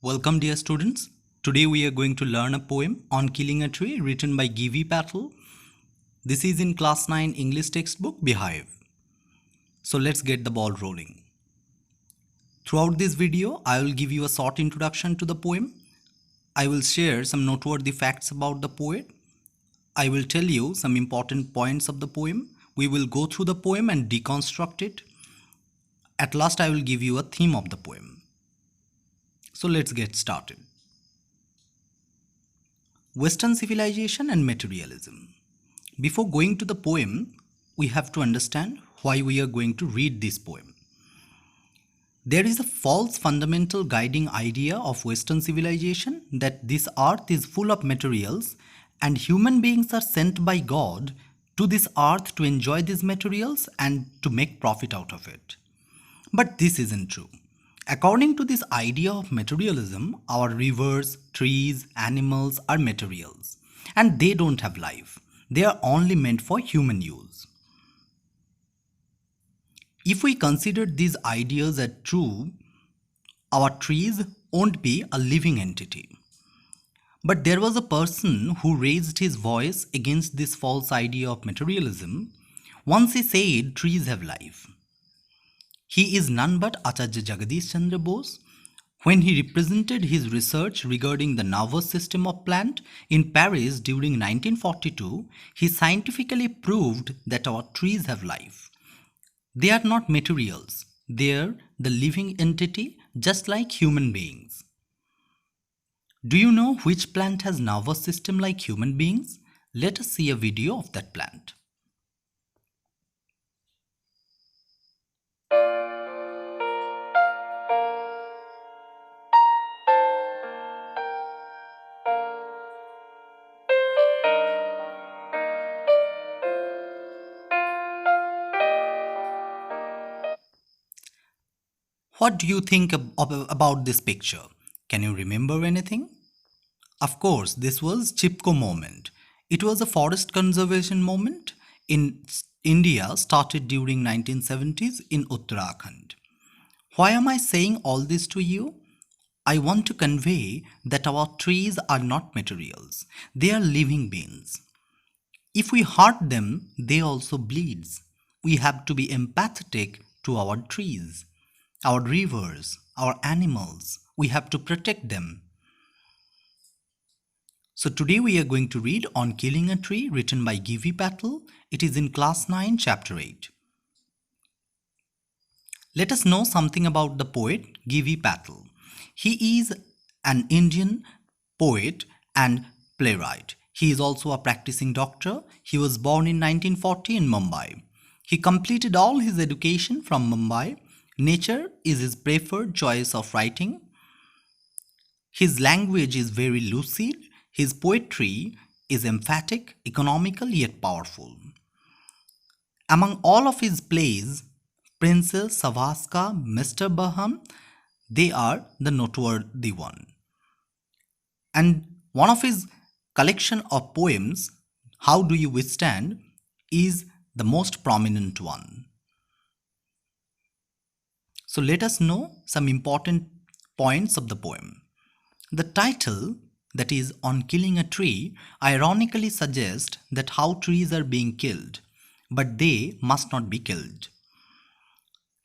Welcome dear students. Today we are going to learn a poem on killing a tree written by Gieve Patel. This is in class 9 English textbook Behave. So let's get the ball rolling. Throughout this video I will give you a short introduction to the poem. I will share some noteworthy facts about the poet. I will tell you some important points of the poem. We will go through the poem and deconstruct it. At last I will give you a theme of the poem. So let's get started. Western civilization and materialism. Before going to the poem, we have to understand why we are going to read this poem. There is a false fundamental guiding idea of Western civilization that this earth is full of materials and human beings are sent by God to this earth to enjoy these materials and to make profit out of it. But this isn't true. According to this idea of materialism, our rivers, trees, animals are materials and they don't have life. They are only meant for human use. If we consider these ideas as true, our trees won't be a living entity. But there was a person who raised his voice against this false idea of materialism. Once he said trees have life. He is none but Acharya Jagadish Chandra Bose. When he represented his research regarding the nervous system of plant in Paris during 1942, he scientifically proved that our trees have life. They are not materials. They are the living entity just like human beings. Do you know which plant has nervous system like human beings? Let us see a video of that plant. What do you think about this picture? Can you remember anything? Of course, this was Chipko movement. It was a forest conservation movement in India started during 1970s in Uttarakhand. Why am I saying all this to you? I want to convey that our trees are not materials. They are living beings. If we hurt them, they also bleed. We have to be empathetic to our trees. Our rivers, our animals, we have to protect them. So today we are going to read On Killing a Tree written by Gieve Patel. It is in class 9 chapter 8. Let us know something about the poet Gieve Patel. He is an Indian poet and playwright. He is also a practicing doctor. He was born in 1940 in Mumbai. He completed all his education from Mumbai. Nature is his preferred choice of writing. His language is very lucid. His poetry is emphatic, economical yet powerful. Among all of his plays, Princess, Savaska, Mr. Baham, they are the noteworthy one. And one of his collection of poems, How Do You Withstand, is the most prominent one. So let us know some important points of the poem. The title, that is On Killing a Tree, ironically suggests that how trees are being killed, but they must not be killed.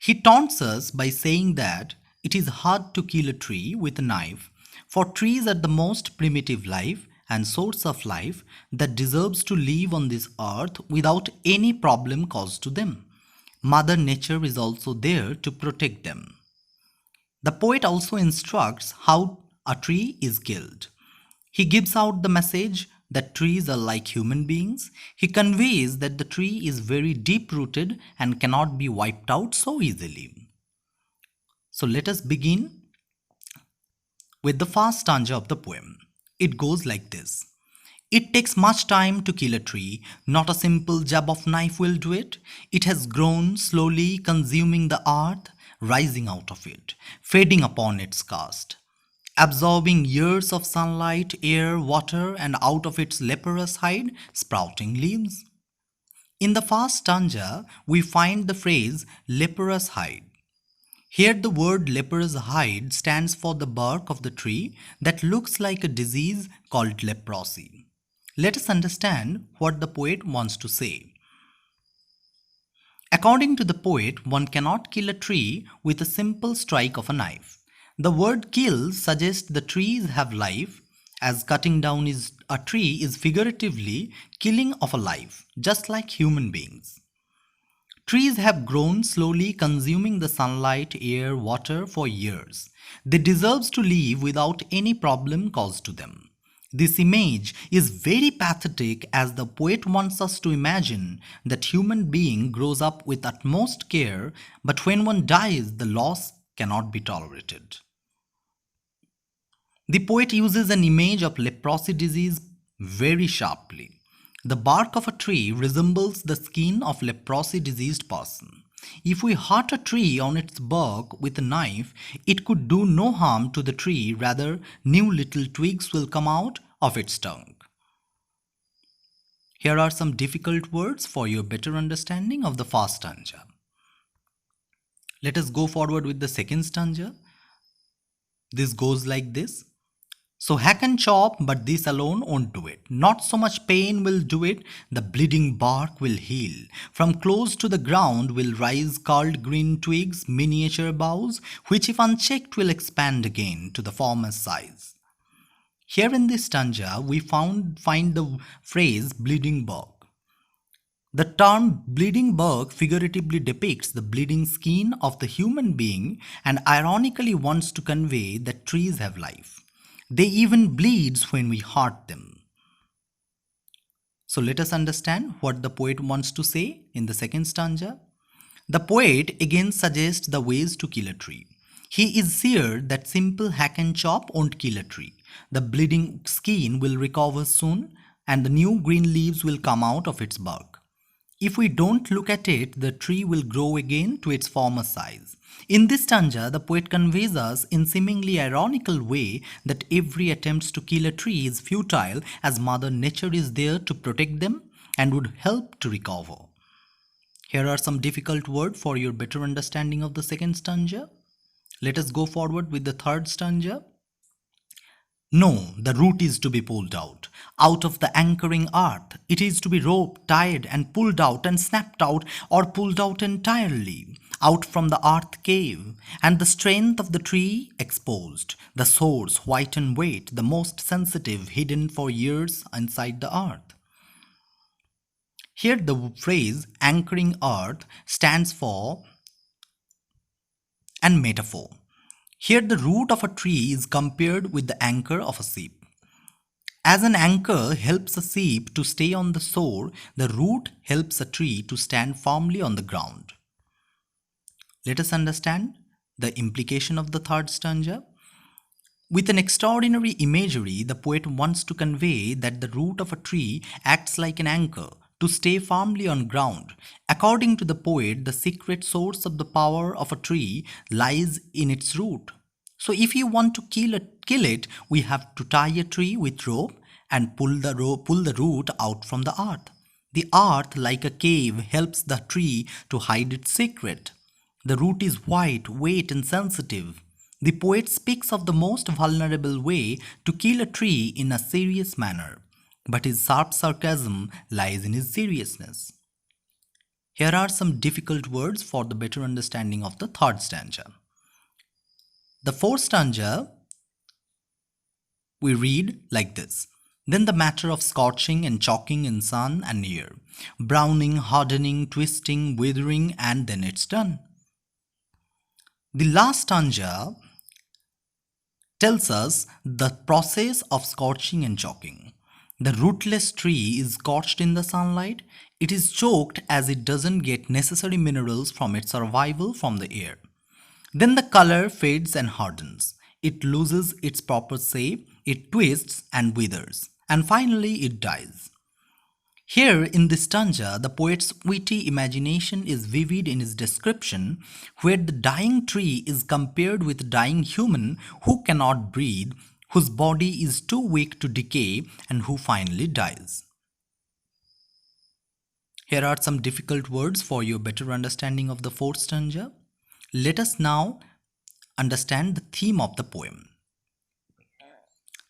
He taunts us by saying that it is hard to kill a tree with a knife, for trees are the most primitive life and source of life that deserves to live on this earth without any problem caused to them. Mother Nature is also there to protect them. The poet also instructs how a tree is killed. He gives out the message that trees are like human beings. He conveys that the tree is very deep-rooted and cannot be wiped out so easily. So let us begin with the first stanza of the poem. It goes like this. It takes much time to kill a tree, not a simple jab of knife will do it. It has grown slowly, consuming the earth, rising out of it, fading upon its cast, absorbing years of sunlight, air, water, and out of its leprous hide, sprouting leaves. In the first stanza, we find the phrase leprous hide. Here the word leper's hide stands for the bark of the tree that looks like a disease called leprosy. Let us understand what the poet wants to say. According to the poet, one cannot kill a tree with a simple strike of a knife. The word kill suggests the trees have life, as cutting down a tree is figuratively killing of a life, just like human beings. Trees have grown slowly, consuming the sunlight, air, water for years. They deserve to live without any problem caused to them. This image is very pathetic, as the poet wants us to imagine that human being grows up with utmost care, but when one dies, the loss cannot be tolerated. The poet uses an image of leprosy disease very sharply. The bark of a tree resembles the skin of leprosy diseased person. If we hurt a tree on its bark with a knife, it could do no harm to the tree, rather new little twigs will come out of its trunk. Here are some difficult words for your better understanding of the first stanza. Let us go forward with the second stanza. This goes like this. So hack and chop, but this alone won't do it. Not so much pain will do it, the bleeding bark will heal. From close to the ground will rise curled green twigs, miniature boughs, which if unchecked will expand again to the former size. Here in this stanza, we find the phrase bleeding bark. The term bleeding bark figuratively depicts the bleeding skin of the human being and ironically wants to convey that trees have life. They even bleed when we hurt them. So let us understand what the poet wants to say in the second stanza. The poet again suggests the ways to kill a tree. He is here that simple hack and chop won't kill a tree. The bleeding skin will recover soon and the new green leaves will come out of its bark. If we don't look at it, the tree will grow again to its former size. In this stanza, the poet conveys us in seemingly ironical way that every attempt to kill a tree is futile, as Mother Nature is there to protect them and would help to recover. Here are some difficult words for your better understanding of the second stanza. Let us go forward with the third stanza. No, the root is to be pulled out of the anchoring earth. It is to be roped, tied and pulled out and snapped out or pulled out entirely, out from the earth cave, and the strength of the tree exposed, the source white and weight, the most sensitive, hidden for years inside the earth. Here the phrase anchoring earth stands for an metaphor. Here the root of a tree is compared with the anchor of a ship. As an anchor helps a ship to stay on the shore, the root helps a tree to stand firmly on the ground. Let us understand the implication of the third stanza. With an extraordinary imagery, the poet wants to convey that the root of a tree acts like an anchor to stay firmly on ground. According to the poet, the secret source of the power of a tree lies in its root. So if you want to kill it, we have to tie a tree with rope and pull the root out from the earth. The earth, like a cave, helps the tree to hide its secret. The root is white, weight and sensitive. The poet speaks of the most vulnerable way to kill a tree in a serious manner, but his sharp sarcasm lies in his seriousness. Here are some difficult words for the better understanding of the third stanza. The fourth stanza we read like this. Then the matter of scorching and choking in sun and air, browning, hardening, twisting, withering, and then it's done. The last stanza tells us the process of scorching and choking. The rootless tree is scorched in the sunlight. It is choked as it doesn't get necessary minerals from its survival from the air. Then the color fades and hardens. It loses its proper shape, it twists and withers, and finally it dies. Here in this stanza, the poet's witty imagination is vivid in his description, where the dying tree is compared with a dying human who cannot breathe, whose body is too weak to decay, and who finally dies. Here are some difficult words for your better understanding of the fourth stanza. Let us now understand the theme of the poem.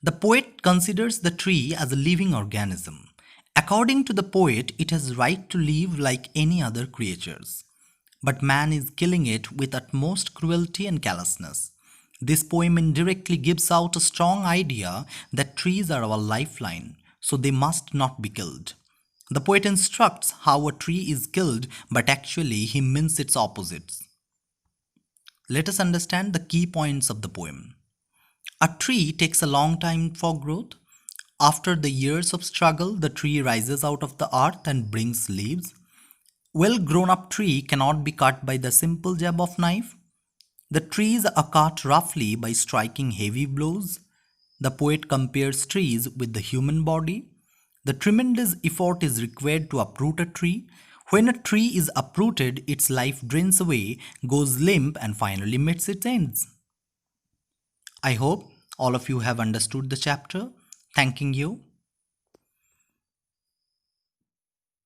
The poet considers the tree as a living organism. According to the poet, it has right to live like any other creatures. But man is killing it with utmost cruelty and callousness. This poem indirectly gives out a strong idea that trees are our lifeline, so they must not be killed. The poet instructs how a tree is killed, but actually he means its opposites. Let us understand the key points of the poem. A tree takes a long time for growth. After the years of struggle, the tree rises out of the earth and brings leaves. Well grown up tree cannot be cut by the simple jab of knife. The trees are cut roughly by striking heavy blows. The poet compares trees with the human body. The tremendous effort is required to uproot a tree. When a tree is uprooted, its life drains away, goes limp, and finally meets its ends. I hope all of you have understood the chapter. Thanking you.